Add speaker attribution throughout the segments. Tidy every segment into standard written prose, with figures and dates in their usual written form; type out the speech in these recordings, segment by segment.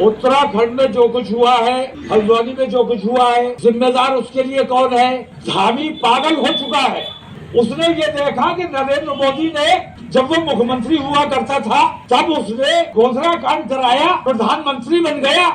Speaker 1: उत्तराखंड में जो कुछ हुआ है, हल्द्वानी में जो कुछ हुआ है, जिम्मेदार उसके लिए कौन है? धामी पागल हो चुका है। उसने ये देखा कि नरेंद्र मोदी ने जब वो मुख्यमंत्री हुआ करता था तब उसने गोधरा कांड कराया, प्रधानमंत्री बन गया,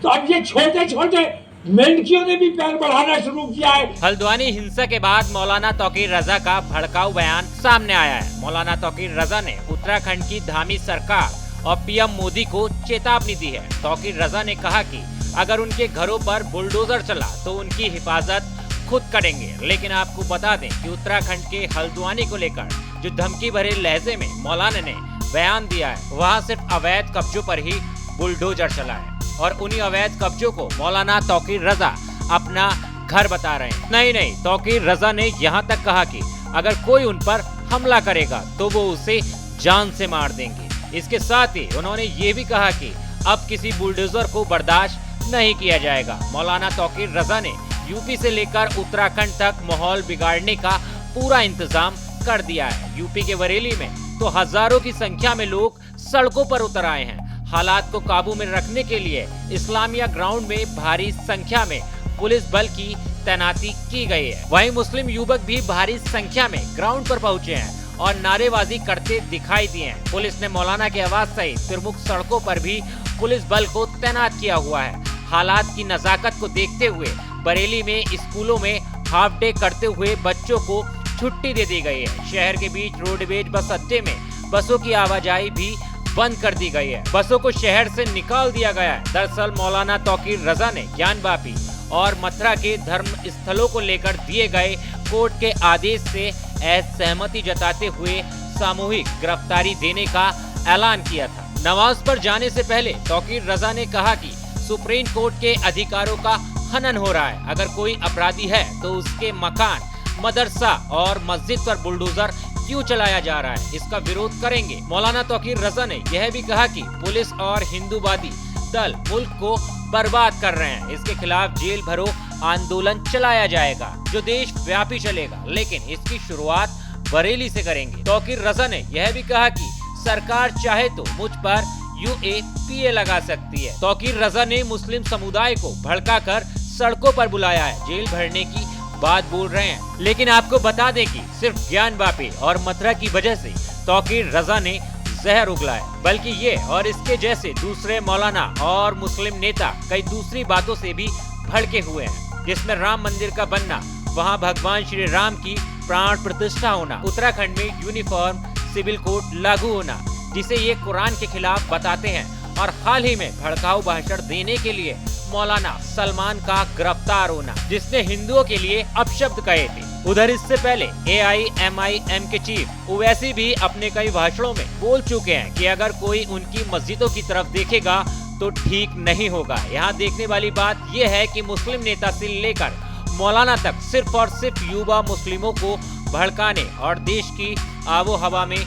Speaker 1: तो अब ये छोटे छोटे मेंढकियों ने भी पैर बढ़ाना शुरू किया है।
Speaker 2: हल्द्वानी हिंसा के बाद मौलाना तौकीर रजा का भड़काऊ बयान सामने आया है। मौलाना तौकीर रजा ने उत्तराखंड की धामी सरकार और पीएम मोदी को चेतावनी दी है। तौकीर रजा ने कहा कि अगर उनके घरों पर बुलडोजर चला तो उनकी हिफाजत खुद करेंगे। लेकिन आपको बता दें कि उत्तराखंड के हल्द्वानी को लेकर जो धमकी भरे लहजे में मौलाना ने बयान दिया है, वहाँ सिर्फ अवैध कब्जों पर ही बुलडोजर चला है और उन्हीं अवैध कब्जों को मौलाना तौकीर रजा अपना घर बता रहे हैं। नहीं, तौकीर रजा ने यहाँ तक कहा कि अगर कोई उन पर हमला करेगा तो वो उसे जान से मार देंगे। इसके साथ ही उन्होंने ये भी कहा कि अब किसी बुलडोजर को बर्दाश्त नहीं किया जाएगा। मौलाना तौकीर रजा ने यूपी से लेकर उत्तराखंड तक माहौल बिगाड़ने का पूरा इंतजाम कर दिया है। यूपी के बरेली में तो हजारों की संख्या में लोग सड़कों पर उतर आए हैं। हालात को काबू में रखने के लिए इस्लामिया ग्राउंड में भारी संख्या में पुलिस बल की तैनाती की गई है। वहीं मुस्लिम युवक भी भारी संख्या में ग्राउंड पर पहुंचे हैं और नारेबाजी करते दिखाई दिए हैं। पुलिस ने मौलाना की आवाज सहित प्रमुख सड़कों पर भी पुलिस बल को तैनात किया हुआ है। हालात की नजाकत को देखते हुए बरेली में स्कूलों में हाफ डे करते हुए बच्चों को छुट्टी दे दी गई है। शहर के बीच रोडवेज बस अड्डे में बसों की आवाजाही भी बंद कर दी गई है। बसों को शहर से निकाल दिया गया है। दरअसल मौलाना तौकीर रजा ने ज्ञानवापी और मथुरा के धर्म स्थलों को लेकर दिए गए कोर्ट के आदेश से असहमति जताते हुए सामूहिक गिरफ्तारी देने का ऐलान किया था। नमाज पर जाने से पहले तौकीर रजा ने कहा कि सुप्रीम कोर्ट के अधिकारों का हनन हो रहा है। अगर कोई अपराधी है तो उसके मकान, मदरसा और मस्जिद पर बुलडोजर क्यों चलाया जा रहा है, इसका विरोध करेंगे। मौलाना तौकीर रजा ने यह भी कहा कि पुलिस और हिंदूवादी दल मुल्क को बर्बाद कर रहे हैं। इसके खिलाफ जेल भरो आंदोलन चलाया जाएगा जो देश व्यापी चलेगा, लेकिन इसकी शुरुआत बरेली से करेंगे। तौकीर रजा ने यह भी कहा कि सरकार चाहे तो मुझ पर UAPA लगा सकती है। तौकीर रजा ने मुस्लिम समुदाय को भड़काकर सड़कों पर बुलाया है, जेल भरने की बात बोल रहे हैं। लेकिन आपको बता दें कि सिर्फ ज्ञानवापी और मथुरा की वजह से तौकीर रजा ने जहर उगला है, बल्कि ये और इसके जैसे दूसरे मौलाना और मुस्लिम नेता कई दूसरी बातों से भी भड़के हुए हैं, जिसमें राम मंदिर का बनना, वहां भगवान श्री राम की प्राण प्रतिष्ठा होना, उत्तराखंड में यूनिफॉर्म सिविल कोड लागू होना, जिसे ये कुरान के खिलाफ बताते हैं, और हाल ही में भड़काऊ भाषण देने के लिए मौलाना सलमान का गिरफ्तार होना, जिसने हिंदुओं के लिए अपशब्द कहे थे। उधर इससे पहले AIMIM के चीफ ओवैसी भी अपने कई भाषणों में बोल चुके हैं कि अगर कोई उनकी मस्जिदों की तरफ देखेगा तो ठीक नहीं होगा। यहाँ देखने वाली बात यह है कि मुस्लिम नेता से लेकर मौलाना तक सिर्फ और सिर्फ युवा मुस्लिमों को भड़काने और देश की आबो हवा में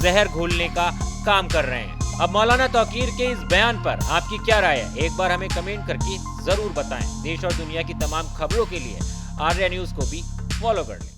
Speaker 2: जहर घोलने का काम कर रहे हैं। अब मौलाना तौकीर के इस बयान पर आपकी क्या राय है, एक बार हमें कमेंट करके जरूर बताएं। देश और दुनिया की तमाम खबरों के लिए आर्या न्यूज को भी फॉलो कर लें।